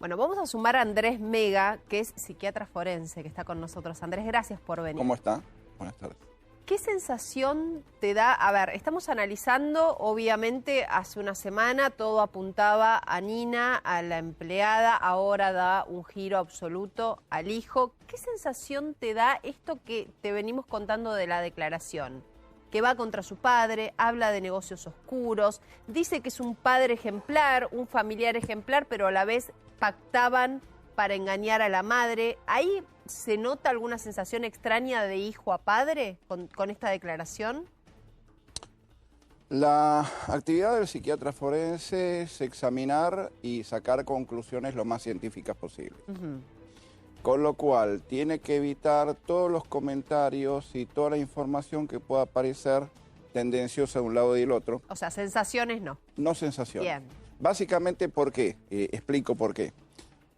Bueno, vamos a sumar a Andrés Mega, que es psiquiatra forense, que está con nosotros. Andrés, gracias por venir. ¿Cómo está? Buenas tardes. ¿Qué sensación te da? A ver, estamos analizando, obviamente, hace una semana todo apuntaba a Nina, a la empleada, ahora da un giro absoluto al hijo. ¿Qué sensación te da esto que te venimos contando de la declaración? Que va contra su padre, habla de negocios oscuros, dice que es un padre ejemplar, un familiar ejemplar, pero a la vez pactaban para engañar a la madre. ¿Ahí se nota alguna sensación extraña de hijo a padre con esta declaración? La actividad del psiquiatra forense es examinar y sacar conclusiones lo más científicas posible. Con lo cual tiene que evitar todos los comentarios y toda la información que pueda parecer tendenciosa de un lado y del otro. O sea, sensaciones no. No sensaciones. Bien. Básicamente, ¿por qué? Explico por qué.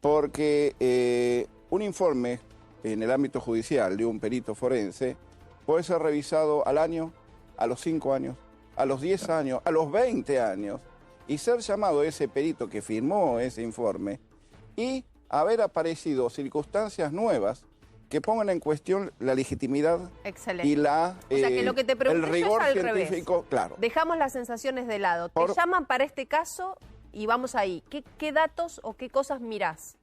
Porque un informe en el ámbito judicial de un perito forense puede ser revisado al año, a los 5 años, a los 10 años, a los 20 años, y ser llamado ese perito que firmó ese informe y haber aparecido circunstancias nuevas que pongan en cuestión la legitimidad. Excelente. Y la, o sea, que lo que te pregunto el rigor es al científico, revés. claro. Dejamos las sensaciones de lado. Te llaman para este caso y vamos ahí. ¿Qué datos o qué cosas mirás?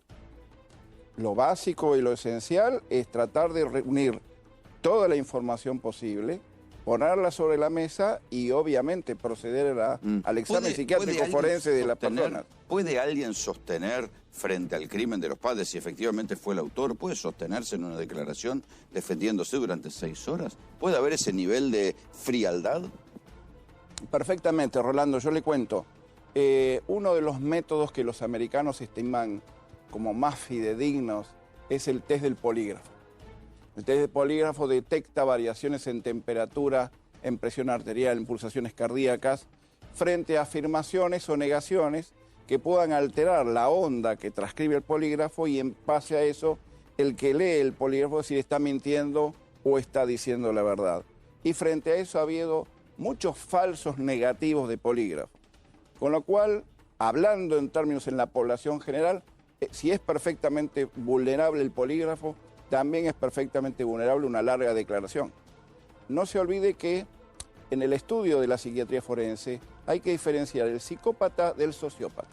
Lo básico y lo esencial es tratar de reunir toda la información posible, ponerla sobre la mesa y obviamente proceder al examen psiquiátrico forense de las personas. ¿Puede alguien sostener frente al crimen de los padres si efectivamente fue el autor? ¿Puede sostenerse en una declaración defendiéndose durante 6 horas? ¿Puede haber ese nivel de frialdad? Perfectamente, Rolando, yo le cuento. Uno de los métodos que los americanos estiman como más fidedignos es el test del polígrafo. El test del polígrafo detecta variaciones en temperatura, en presión arterial, en pulsaciones cardíacas, frente a afirmaciones o negaciones que puedan alterar la onda que transcribe el polígrafo y en base a eso el que lee el polígrafo decir está mintiendo o está diciendo la verdad. Y frente a eso ha habido muchos falsos negativos de polígrafo. Con lo cual, hablando en términos en la población general, si es perfectamente vulnerable el polígrafo, también es perfectamente vulnerable una larga declaración. No se olvide que en el estudio de la psiquiatría forense hay que diferenciar el psicópata del sociópata.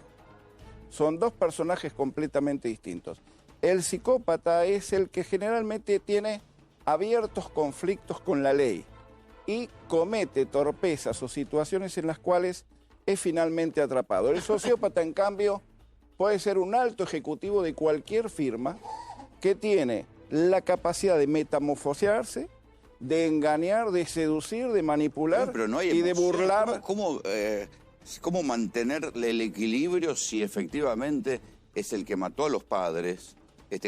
Son dos personajes completamente distintos. El psicópata es el que generalmente tiene abiertos conflictos con la ley y comete torpezas o situaciones en las cuales es finalmente atrapado. El sociópata, en cambio, puede ser un alto ejecutivo de cualquier firma que tiene la capacidad de metamorfosearse, de engañar, de seducir, de manipular y de burlar. ¿Cómo mantener el equilibrio si efectivamente es el que mató a los padres?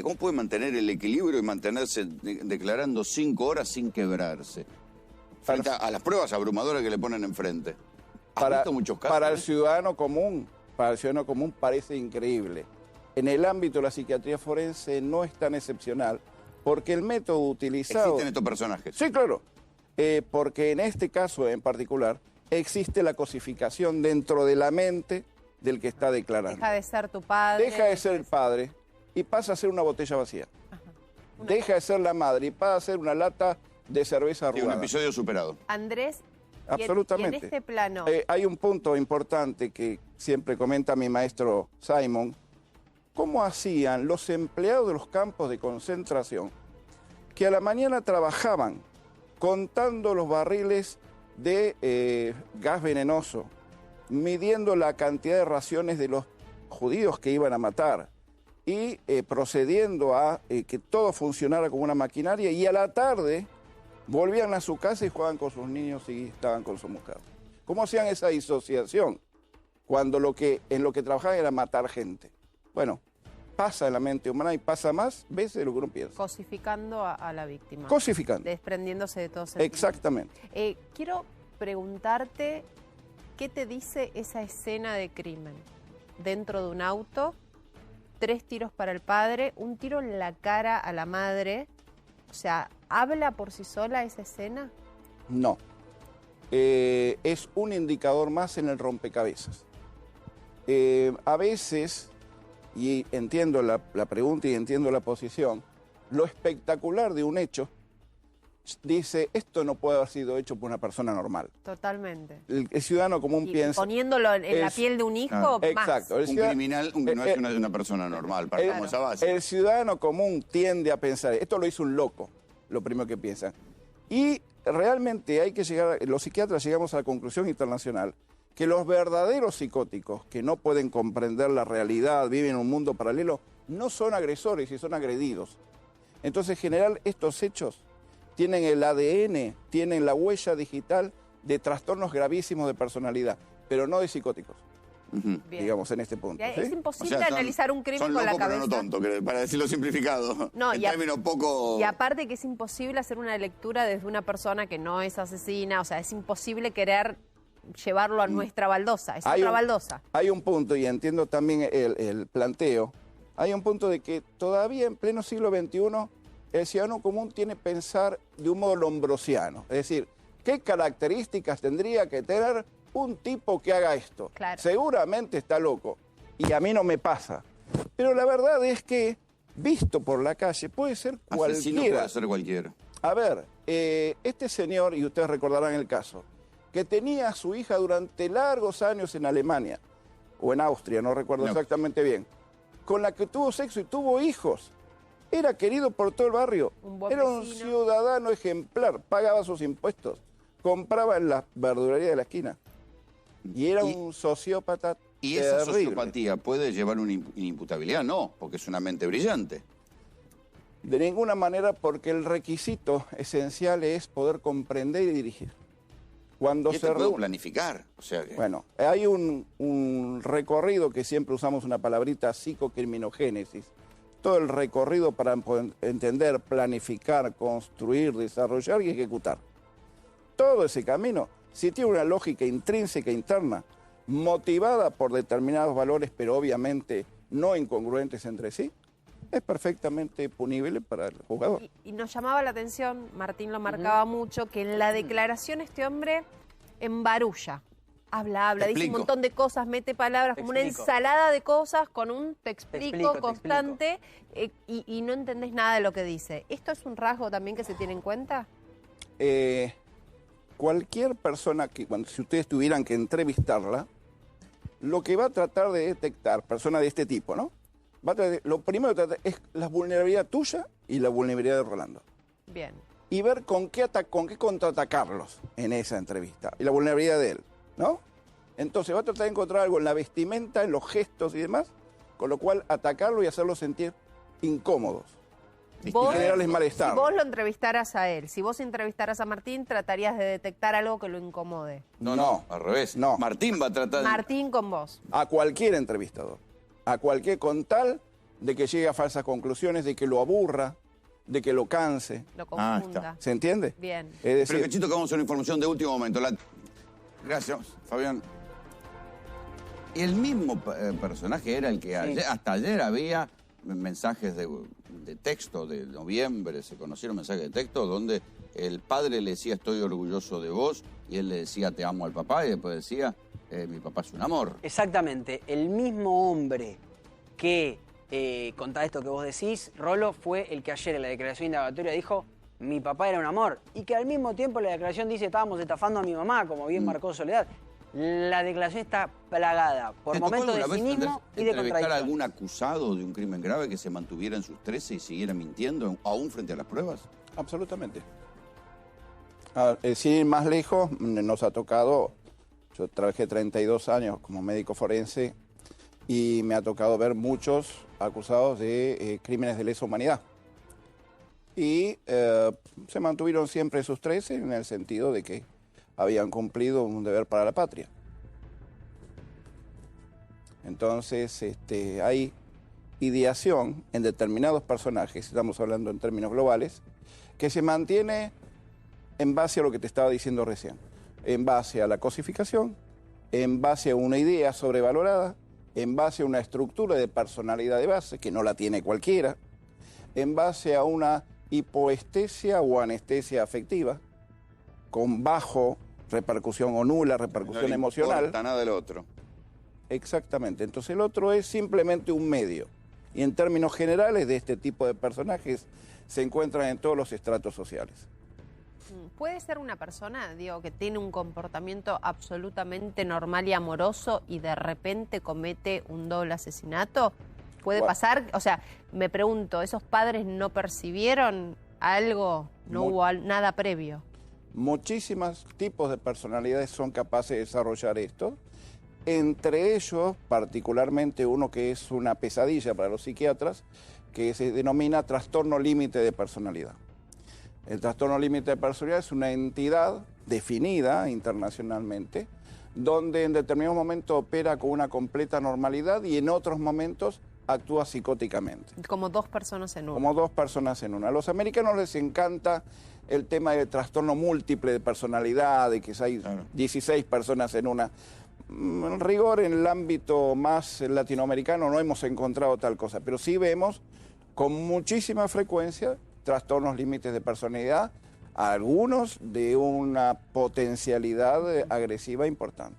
¿Cómo puede mantener el equilibrio y mantenerse declarando 5 horas sin quebrarse? Frente a las pruebas abrumadoras que le ponen enfrente. ¿Has visto muchos casos? Para el ciudadano común parece increíble. En el ámbito de la psiquiatría forense no es tan excepcional, porque el método utilizado... ¿Existen estos personajes? Sí, claro. Porque en este caso en particular existe la cosificación dentro de la mente del que está declarando. Deja de ser tu padre. Deja de ser el padre y pasa a ser una botella vacía. Deja de ser la madre y pasa a ser una lata de cerveza arrugada. Un episodio superado. Andrés, absolutamente. Y en este plano... hay un punto importante que siempre comenta mi maestro Simon. ¿Cómo hacían los empleados de los campos de concentración que a la mañana trabajaban contando los barriles de gas venenoso, midiendo la cantidad de raciones de los judíos que iban a matar y procediendo a que todo funcionara como una maquinaria, y a la tarde volvían a su casa y jugaban con sus niños y estaban con su mujer? ¿Cómo hacían esa disociación cuando en lo que trabajaban era matar gente? Bueno, pasa en la mente humana y pasa más veces de lo que uno piensa. Cosificando a la víctima. Cosificando. Desprendiéndose de todo sentimiento. Exactamente. Quiero preguntarte, ¿qué te dice esa escena de crimen? Dentro de un auto, 3 tiros para el padre, un tiro en la cara a la madre. O sea, ¿habla por sí sola esa escena? No. Es un indicador más en el rompecabezas. A veces y entiendo la pregunta y entiendo la posición, lo espectacular de un hecho dice, esto no puede haber sido hecho por una persona normal. Totalmente. El ciudadano común Y piensa... poniéndolo en la piel de un hijo, más. Exacto. Un criminal no es una persona normal, partamos esa base. El ciudadano común tiende a pensar, esto lo hizo un loco, lo primero que piensa. Y realmente hay que llegar, los psiquiatras llegamos a la conclusión internacional, que los verdaderos psicóticos, que no pueden comprender la realidad, viven en un mundo paralelo, no son agresores y son agredidos. Entonces, en general, estos hechos tienen el ADN, tienen la huella digital de trastornos gravísimos de personalidad, pero no de psicóticos, digamos, en este punto. Es ¿sí? imposible analizar un crimen con la cabeza. Pero no tonto, para decirlo simplificado. No, en términos poco... Y aparte que es imposible hacer una lectura desde una persona que no es asesina, o sea, es imposible querer llevarlo a nuestra baldosa, es otra baldosa. Hay un punto, y entiendo también el planteo, hay un punto de que todavía en pleno siglo XXI el ciudadano común tiene que pensar de un modo lombrosiano. Es decir, ¿qué características tendría que tener un tipo que haga esto? Claro. Seguramente está loco, y a mí no me pasa. Pero la verdad es que, visto por la calle, puede ser cualquiera. Asesino puede ser cualquiera. A ver, este señor, y ustedes recordarán el caso, que tenía a su hija durante largos años en Alemania, o en Austria, no recuerdo exactamente bien, con la que tuvo sexo y tuvo hijos. Era querido por todo el barrio, era un ciudadano ejemplar, pagaba sus impuestos, compraba en la verdulería de la esquina. Y era un sociópata ¿Y terrible. esa sociopatía puede llevar una inimputabilidad? No, porque es una mente brillante. De ninguna manera, porque el requisito esencial es poder comprender y dirigir. Cuando y se puede planificar. O sea que... Bueno, hay un recorrido que siempre usamos una palabrita, psicocriminogénesis. Todo el recorrido para poder entender, planificar, construir, desarrollar y ejecutar. Todo ese camino, si tiene una lógica intrínseca interna, motivada por determinados valores, pero obviamente no incongruentes entre sí, es perfectamente punible para el jugador. Y nos llamaba la atención, Martín lo marcaba mucho, que en la declaración este hombre embarulla. Habla, dice un montón de cosas, mete palabras, como una ensalada de cosas con un te explico constante y no entendés nada de lo que dice. ¿Esto es un rasgo también que se tiene en cuenta? Cualquier persona que, si ustedes tuvieran que entrevistarla, lo que va a tratar de detectar, persona de este tipo, ¿no? Lo primero que trata es la vulnerabilidad tuya y la vulnerabilidad de Rolando. Bien. Y ver con qué contraatacarlos en esa entrevista. Y la vulnerabilidad de él, ¿no? Entonces va a tratar de encontrar algo en la vestimenta, en los gestos y demás, con lo cual atacarlo y hacerlo sentir incómodos. Y generarles malestar. Si vos lo entrevistaras a él, si vos entrevistaras a Martín, tratarías de detectar algo que lo incomode. No, al revés. No. Martín va a tratar Martín con vos. A cualquier entrevistador. A cualquier, con tal de que llegue a falsas conclusiones, de que lo aburra, de que lo canse. Lo confunda. ¿Se entiende? Bien. Es decir, pero Cachito, que vamos a una información de último momento. Gracias, Fabián. El mismo personaje era el que hasta ayer había mensajes de texto de noviembre, se conocieron mensajes de texto donde el padre le decía estoy orgulloso de vos y él le decía te amo al papá y después decía mi papá es un amor. Exactamente, el mismo hombre que contá esto que vos decís, Rolo, fue el que ayer en la declaración indagatoria dijo mi papá era un amor y que al mismo tiempo la declaración dice estábamos estafando a mi mamá, como bien marcó Soledad. La declaración está plagada por momentos de cinismo y de contradicción. ¿A algún acusado de un crimen grave que se mantuviera en sus 13 y siguiera mintiendo, aún frente a las pruebas? Absolutamente. Sin ir más lejos, nos ha tocado, yo trabajé 32 años como médico forense y me ha tocado ver muchos acusados de crímenes de lesa humanidad. Y se mantuvieron siempre sus 13 en el sentido de que habían cumplido un deber para la patria. Entonces, hay ideación en determinados personajes, estamos hablando en términos globales, que se mantiene en base a lo que te estaba diciendo recién, en base a la cosificación, en base a una idea sobrevalorada, en base a una estructura de personalidad de base, que no la tiene cualquiera, en base a una hipoestesia o anestesia afectiva, con bajo repercusión o nula repercusión emocional. No importa nada del otro. Exactamente. Entonces el otro es simplemente un medio. Y en términos generales de este tipo de personajes se encuentran en todos los estratos sociales. ¿Puede ser una persona, digo, que tiene un comportamiento absolutamente normal y amoroso y de repente comete un doble asesinato? ¿Puede pasar? O sea, me pregunto, ¿esos padres no percibieron algo? ¿No hubo nada previo? Muchísimos tipos de personalidades son capaces de desarrollar esto. Entre ellos, particularmente uno que es una pesadilla para los psiquiatras, que se denomina trastorno límite de personalidad. El trastorno límite de personalidad es una entidad definida internacionalmente, donde en determinados momentos opera con una completa normalidad y en otros momentos actúa psicóticamente. Como dos personas en una. Como dos personas en una. A los americanos les encanta el tema del trastorno múltiple de personalidad, de que hay 16 personas en una. En rigor, en el ámbito más latinoamericano no hemos encontrado tal cosa, pero sí vemos con muchísima frecuencia trastornos límites de personalidad, algunos de una potencialidad agresiva importante.